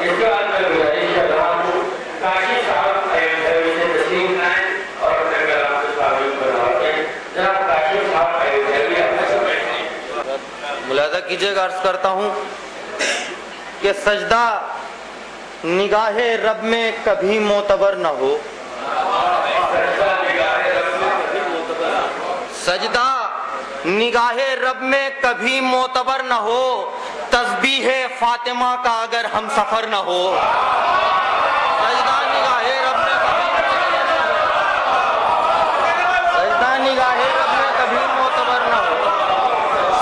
اس کے بعد میں گزارش کر رہا ہوں کاشف صاحب ایودھیا سے تشریف لائیں اور اپنے کلام سے تعریف کرواتے ہیں. جناب کاشف صاحب ایودھیا اپنے سے بیٹھیں. ملاحظہ کیجیے گا، عرض کرتا ہوں کہ سجدہ نگاہ رب میں کبھی معتبر نہ ہو. سجدہ نگاہ رب میں کبھی معتبر نہ ہو، تسبیح فاطمہ کا اگر ہم سفر نہ ہو. سجدہ نگاہ رب میں سجدہ نگاہ رب میں کبھی معتبر نہ ہو،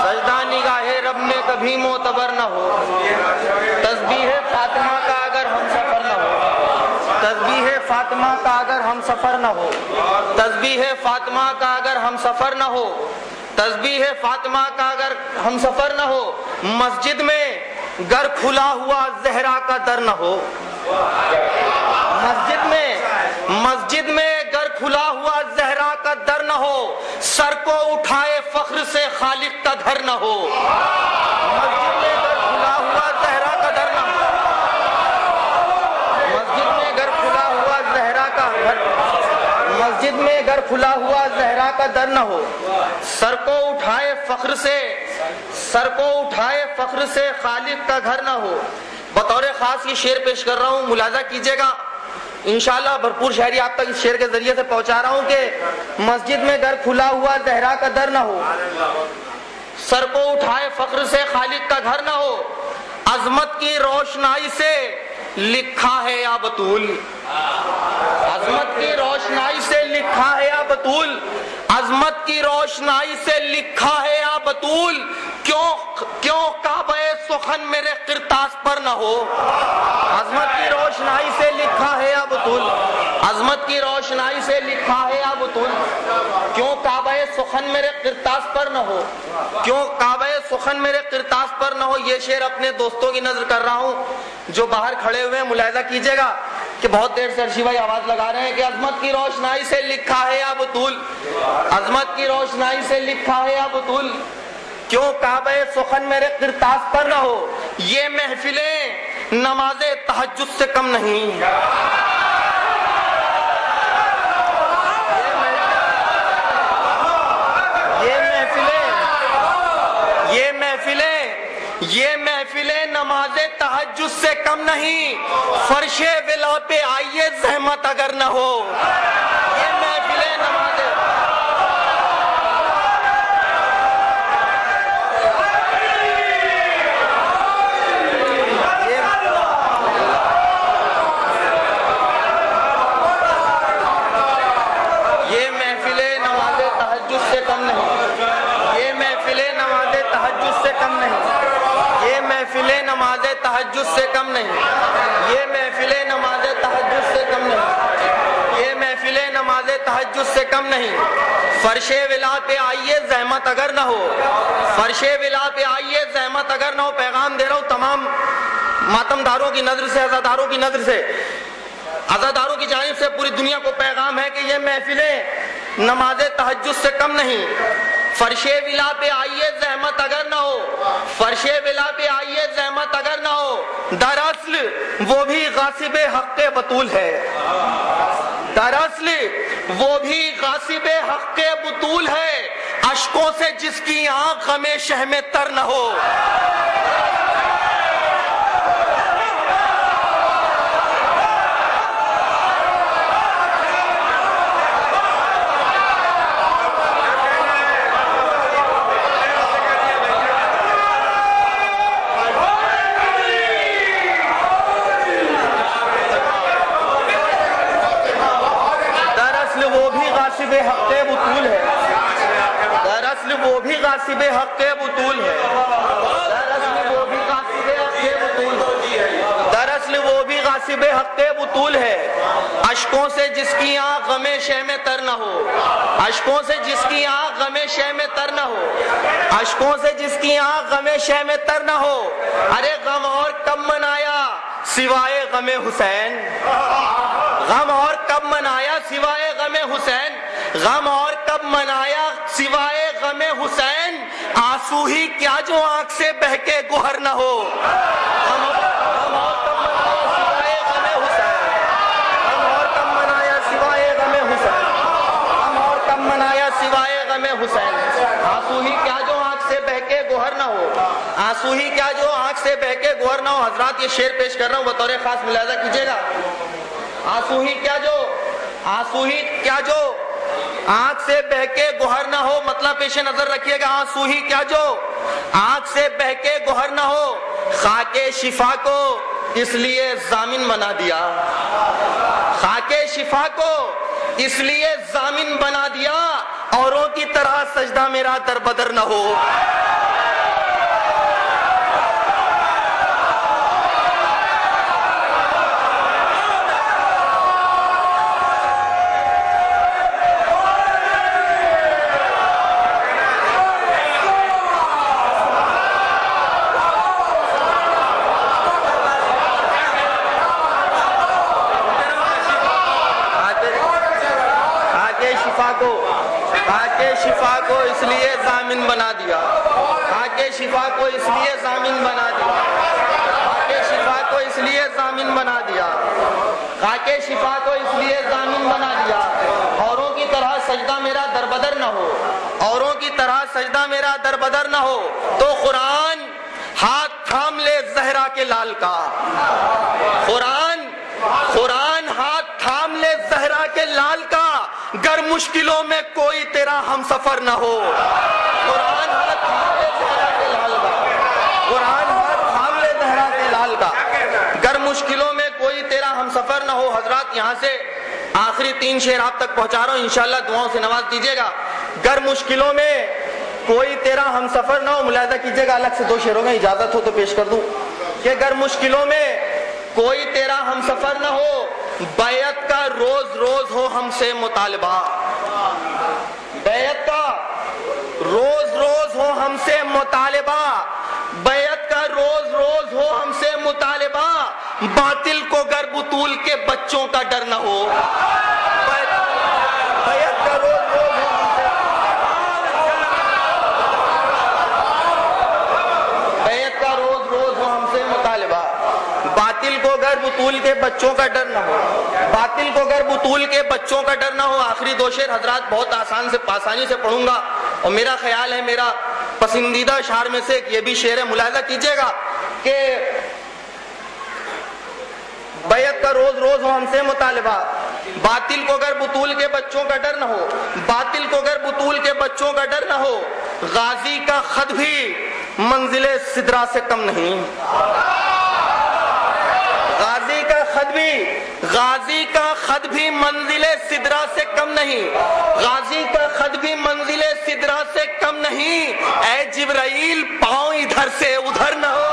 سجدہ نگاہ رب میں کبھی معتبر نہ ہو، تسبیح فاطمہ کا اگر ہم سفر نہ ہو، تسبیح فاطمہ کا اگر ہم سفر نہ ہو، تسبیح فاطمہ کا اگر ہم سفر نہ ہو، تسبیح فاطمہ کا اگر ہم سفر نہ ہو، مسجد میں گر کھلا ہوا زہرا کا در نہ ہو. مسجد میں گر کھلا ہوا زہرا کا در نہ ہو، سر کو اٹھائے فخر سے خالق کا گھر نہ ہو. مسجد میں گر کھلا ہوا زہرا کا در نہ ہو، مسجد میں گر کھلا ہوا زہرا کا گھر، مسجد میں گر کھلا ہوا زہرا کا در نہ ہو، سر کو اٹھائے فخر سے خالق کا گھر نہ ہو. بطور خاص یہ شعر پیش کر رہا ہوں، ملاحظہ کیجئے گا، انشاءاللہ بھرپور شاعری آپ تک اس شعر کے ذریعے سے پہنچا رہا ہوں کہ مسجد میں گر کھلا ہوا زہرا کا در نہ ہو، سر کو اٹھائے فخر سے خالق کا گھر نہ ہو، عظمت کی روشنائی سے لکھا ہے یا بطول، عظمت کی روشنائی سے لکھا ہے یا بطول، عظمت کی روشنائی سے لکھا ہے یا بطول، کیوں کعبہ سخن میرے قرطاس پر نہ ہو. عظمت کی روشنائی سے لکھا ہے یا بطول، عظمت کی روشنائی سے لکھا ہے یا بطول، کیوں کعبہ سخن میرے قرطاس پر نہ ہو، کیوں کعبہ سخن میرے قرطاس پر نہ ہو. یہ شعر اپنے دوستوں کی نظر کر رہا ہوں جو باہر کھڑے ہوئے ہیں. ملاحظہ کیجئے گا کہ بہت دیر سے ارشی بھائی آواز لگا رہے ہیں کہ عظمت کی روشنائی سے لکھا ہے یا بطول، عظمت کی روشنائی سے لکھا ہے یا بطول، کیوں کعبہ سخن میرے قرطاس پر نہ ہو. یہ محفلیں نماز تہجد سے کم نہیں، یہ محفلیں نماز تہجد سے کم نہیں، فرش ولا پہ آئیے زحمت اگر نہ ہو. یہ محفلیں نماز تہجد سے کم نہیں، یہ محفلیں نماز تہجد سے کم نہیں، یہ محفلیں نماز تہجد سے کم نہیں، یہ محفلیں نماز تہجد سے کم نہیں، یہ محفلیں نماز تہجد سے کم نہیں، فرش ولا پہ آئیے زحمت اگر نہ ہو، فرش ولا پہ آئیے زحمت اگر نہ ہو. پیغام دے رہا ہوں تمام ماتم داروں کی نظر سے، عزاداروں کی نظر سے، عزاداروں کی جانب سے پوری دنیا کو پیغام ہے کہ یہ محفلیں نماز تہجد سے کم نہیں، فرش ولا پہ آئیے زحمت اگر نہ ہو، فرش ولا پہ آئیے زحمت اگر نہ ہو. دراصل وہ بھی غاصب حق بطول ہے، دراصل وہ بھی غاصب حق بطول ہے، اشکوں سے جس کی آنکھ غم شہم تر نہ ہو. غاصب حق بطول ہے، دراصل وہ بھی غاصب حق بطول ہے، دراصل وہ بھی غاصب حق بطول ہے، دراصل وہ بھی غاصب حق بطول ہے، اشکوں سے جس کی آنکھ غم شہم تر نہ ہو، اشکوں سے جس کی آنکھ غم شہم تر نہ ہو، اشکوں سے جس کی آنکھ غم شہم تر نہ ہو. ارے غم اور کب منایا سوائے غم حسین، غم اور کب منایا سوائے غم حسین، غم اور کب منایا سوائے غم حسین، آنسو ہی کیا جو آنکھ سے بہہ کے گوہر نہ ہو. غم اور کب منایا آنسو ہی کیا جو آنکھ سے بہ کے گوہر نہ ہو. حضرات یہ شعر پیش کر رہا ہوں بطور خاص ملاحظہ کیجیے گا. آنسو ہی کیا جو آنکھ سے بہ کے گوہر نہ ہو, مطلب پیش نظر رکھیے گا. آنسو ہی کیا جو آنکھ سے بہ کے گوہر نہ ہو, خاک شفا کو اس لیے ضامن بنا دیا. خاک شفا کو اس لیے ضامن بنا دیا, اوروں کی طرح سجدہ میرا در بدر نہ ہو. خاک شفا کو اس لیے ضامن بنا دیا. خاک شفا کو اس لیے ضامن بنا دیا. خاک شفا کو اس لیے ضامن بنا دیا. خاک شفا کو اس لیے ضامن بنا دیا, اوروں کی طرح سجدہ میرا در بدر نہ ہو. اوروں کی طرح سجدہ میرا در بدر نہ ہو. تو قرآن ہاتھ تھام لے زہرا کے لال کا. قرآن ہاتھ تھام لے زہرا کے لال کا, گر مشکلوں میں کوئی تیرا ہم سفر نہ ہو. قرآن ہاتھ تھام لے زہرا کے لال کا. قرآن ہاتھ تھام لے زہرا کے لال کا, گر مشکلوں میں کوئی تیرا ہم سفر نہ ہو. حضرات یہاں سے آخری 3 شعر آپ تک پہنچا رہا ہوں, انشاءاللہ دعاؤں سے نواز دیجیے گا. گر مشکلوں میں کوئی تیرا ہم سفر نہ ہو. ملاحظہ کیجیے گا, الگ سے 2 شعروں میں اجازت ہو تو پیش کر دوں کہ گر مشکلوں میں کوئی تیرا ہم سفر نہ ہو, بیعت کا روز روز ہو ہم سے مطالبہ. بیعت کا روز روز ہو ہم سے مطالبہ. بیعت کا روز روز ہو ہم سے مطالبہ, باطل کو گر بطول کے بچوں کا ڈر نہ ہو. بیعت کا روز روز ہو ہم سے, بیعت کا روز روز ہو ہم سے مطالبہ, باطل کو گر بطول کے بچوں کا ڈر نہ ہو. باطل کو گر بطول کے بچوں کا ڈر نہ ہو. آخری 2 شعر حضرات بہت آسانی سے پڑھوں گا, اور میرا خیال ہے میرا پسندیدہ اشعار میں سے یہ بھی شعر ہے. ملاحظہ کیجیے گا کہ بیعت کا روز روز ہو ہم سے مطالبہ, باطل کو گر بطول کے بچوں کا ڈر نہ ہو. باطل کو گر بطول کے بچوں کا ڈر نہ ہو, غازی کا خط بھی منزل سدرا سے کم نہیں. غازی کا خط بھی منزل سدرا سے کم نہیں. غازی کا خط بھی منزل سدرا سے کم نہیں. اے جبرائیل پاؤں ادھر سے ادھر نہ ہو.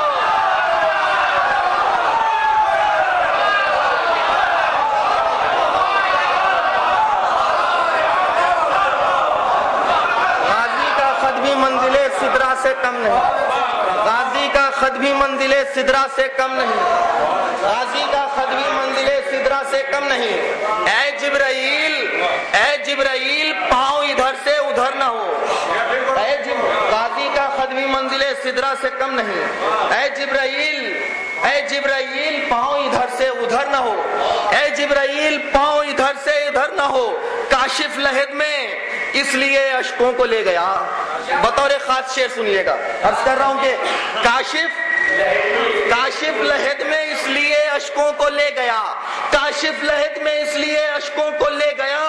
غازی کا خط بھی منزل سدرا سے کم نہیں. غازی کا خط بھی منزل سدرا سے کم نہیں. غازی کا خط بھی منزل سدرا سے کم نہیں. اے جبرائیل پاؤں ادھر سے ادھر نہ ہو. غازی کا خط بھی منزل سدرا سے کم نہیں. اے جبرائیل پاؤں ادھر سے ادھر نہ ہو. اے جبرائیل پاؤں ادھر سے ادھر نہ ہو. کاشف لحد میں اس لیے اشکوں کو لے گیا. بطور خاص شعر سنیے گا, عرض کر رہا ہوں کہ کاشف لحد میں اس لیے اشکوں کو لے گیا. کاشف لحد میں اس لیے اشکوں کو لے گیا.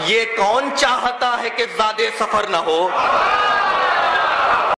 یہ کون چاہتا ہے کہ زادے سفر نہ ہو.